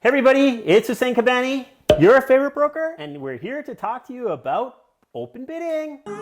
Hey everybody, it's Hussein Kabani, your favorite broker, and we're here to talk to you about open bidding. All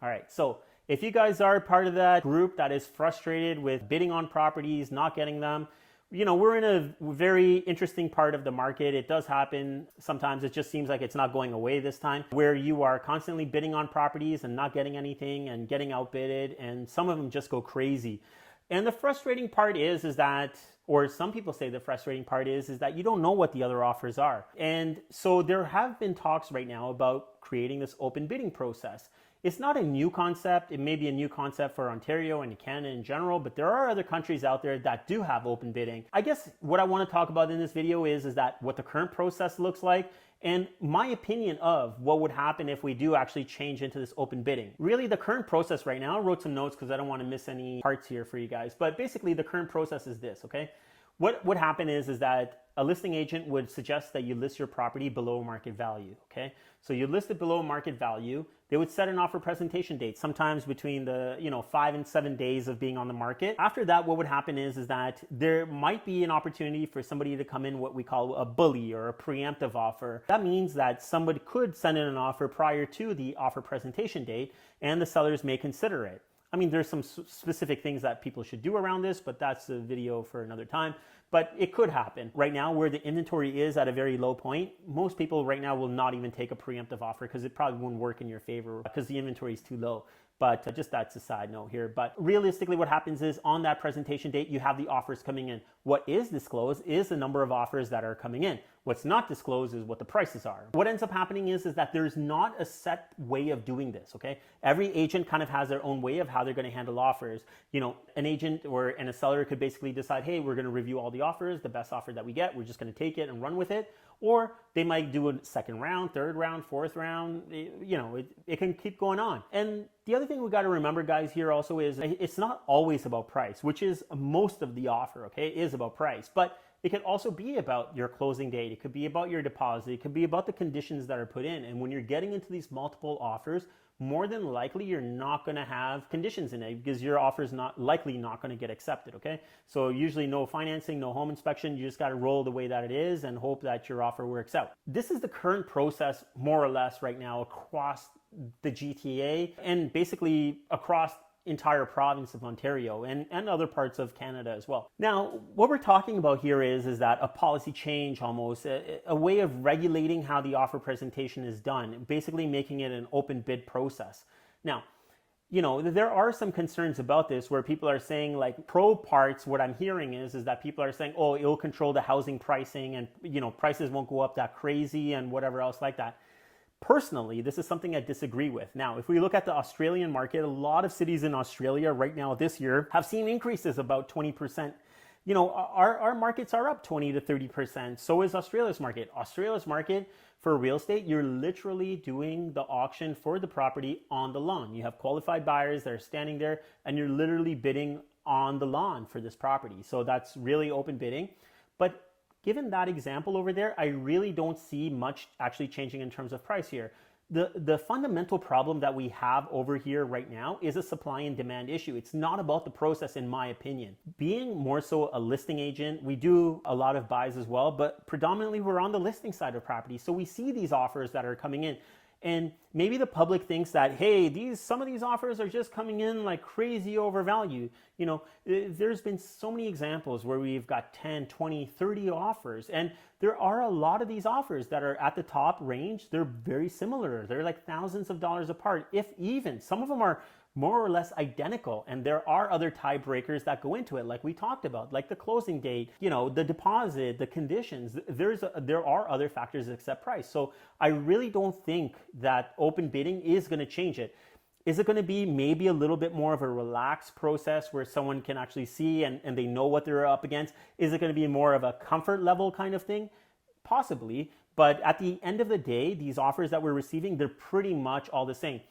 right, so if you guys are part of that group that is frustrated with bidding on properties, not getting them, we're in a very interesting part of the market. It does happen sometimes. It just seems like it's not going away this time, where you are constantly bidding on properties and not getting anything and getting outbidded, and some of them just go crazy. And the frustrating part is that, or some people say the frustrating part is that you don't know what the other offers are. And so there have been talks right now about creating this open bidding process. It's not a new concept. It may be a new concept for Ontario and Canada in general, but there are other countries out there that do have open bidding. I guess what I want to talk about in this video is that what the current process looks like and my opinion of what would happen if we do actually change into this open bidding. Really, the current process right now, I wrote some notes because I don't want to miss any parts here for you guys, but basically the current process is this, okay? What would happen is that a listing agent would suggest that you list your property below market value, okay? So you list it below market value. They would set an offer presentation date, sometimes between the 5 and 7 days of being on the market. After that, what would happen is that there might be an opportunity for somebody to come in what we call a bully or a preemptive offer. That means that somebody could send in an offer prior to the offer presentation date, and the sellers may consider it. I mean, there's some specific things that people should do around this, but that's a video for another time. But it could happen. Right now, where the inventory is at a very low point, most people right now will not even take a preemptive offer because it probably wouldn't work in your favor because the inventory is too low. But just that's a side note here. But realistically, what happens is on that presentation date, you have the offers coming in. What is disclosed is the number of offers that are coming in. What's not disclosed is what the prices are. What ends up happening is that there's not a set way of doing this, okay? Every agent kind of has their own way of how they're going to handle offers. An agent and a seller could basically decide, hey, we're going to review all the offers, the best offer that we get, we're just going to take it and run with it. Or they might do a second round, third round, fourth round, it can keep going on. And the other thing we got to remember, guys, here also is it's not always about price, which is most of the offer, okay? It is about price, but it could also be about your closing date. It could be about your deposit. It could be about the conditions that are put in. And when you're getting into these multiple offers, more than likely you're not going to have conditions in it because your offer is not going to get accepted, okay? So usually no financing, no home inspection. You just got to roll the way that it is and hope that your offer works out. This is the current process more or less right now across the GTA and basically across entire province of Ontario and other parts of Canada as well. Now, what we're talking about here is that a policy change almost, a way of regulating how the offer presentation is done, basically making it an open bid process. Now, there are some concerns about this where people are saying, like, pro parts, what I'm hearing is that people are saying, oh, it'll control the housing pricing and, prices won't go up that crazy and whatever else like that. Personally, this is something I disagree with. Now, if we look at the Australian market, a lot of cities in Australia right now this year have seen increases about 20%. Our markets are up 20 to 30%. So is Australia's market. Australia's market for real estate, you're literally doing the auction for the property on the lawn. You have qualified buyers that are standing there and you're literally bidding on the lawn for this property. So that's really open bidding. But given that example over there, I really don't see much actually changing in terms of price here. The fundamental problem that we have over here right now is a supply and demand issue. It's not about the process, in my opinion. Being more so a listing agent, we do a lot of buys as well, but predominantly we're on the listing side of property. So we see these offers that are coming in. And maybe the public thinks that, hey, some of these offers are just coming in like crazy overvalued. There's been so many examples where we've got 10, 20, 30 offers. And there are a lot of these offers that are at the top range. They're very similar. They're like thousands of dollars apart, if even. Some of them are more or less identical. And there are other tiebreakers that go into it, like we talked about, like the closing date, the deposit, the conditions. There are other factors except price. So I really don't think that open bidding is going to change it. Is it going to be maybe a little bit more of a relaxed process where someone can actually see and they know what they're up against? Is it going to be more of a comfort level kind of thing? Possibly. But at the end of the day, these offers that we're receiving, they're pretty much all the same.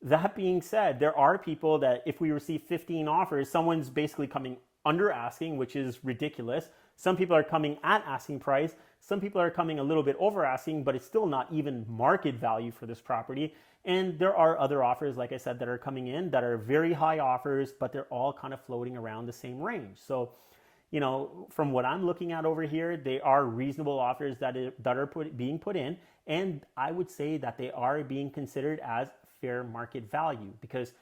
That being said, there are people that if we receive 15 offers, someone's basically coming under asking, which is ridiculous. Some people are coming at asking price. Some people are coming a little bit over asking, but it's still not even market value for this property. And there are other offers, like I said, that are coming in that are very high offers, but they're all kind of floating around the same range. So from what I'm looking at over here, they are reasonable offers that are being put in. And I would say that they are being considered as fair market value, because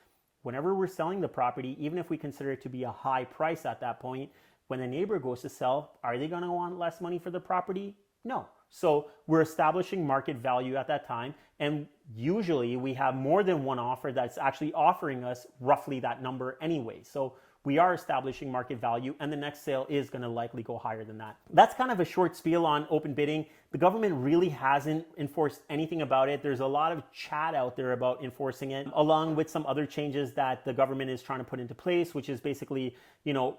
whenever we're selling the property, even if we consider it to be a high price at that point, when a neighbor goes to sell, are they going to want less money for the property? No. So we're establishing market value at that time. And usually we have more than one offer that's actually offering us roughly that number anyway. So we are establishing market value, and the next sale is going to likely go higher than that. That's kind of a short spiel on open bidding. The government really hasn't enforced anything about it. There's a lot of chat out there about enforcing it, along with some other changes that the government is trying to put into place, which is basically,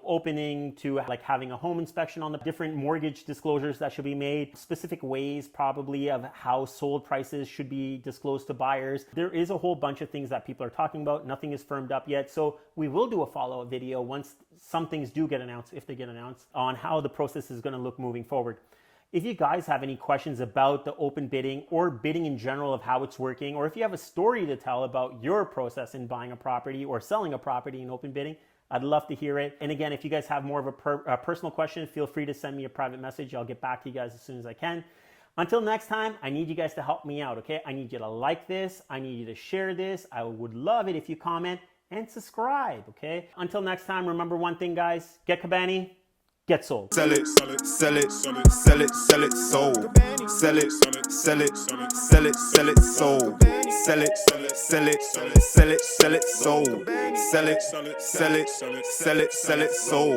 opening to like having a home inspection on the different mortgage disclosures that should be made, specific ways probably of how sold prices should be disclosed to buyers. There is a whole bunch of things that people are talking about. Nothing is firmed up yet. So we will do a follow-up video once some things do get announced, if they get announced, on how the process is going to look moving forward. If you guys have any questions about the open bidding or bidding in general of how it's working, or if you have a story to tell about your process in buying a property or selling a property in open bidding, I'd love to hear it. And again, if you guys have more of a personal question, feel free to send me a private message. I'll get back to you guys as soon as I can. Until next time, I need you guys to help me out, okay? I need you to like this. I need you to share this. I would love it if you comment and subscribe, okay? Until next time, remember one thing, guys. Get Cabani, get sold. Sell it, sell it, sell it, sell it, sell it, sell it, sold. Sell it, sell it, sell it, sell it, sell it, sold. Sell it, sell it, sell it, sell it, sell it, sold. Sell it, sell it, sell it, sell it, sell it, sold.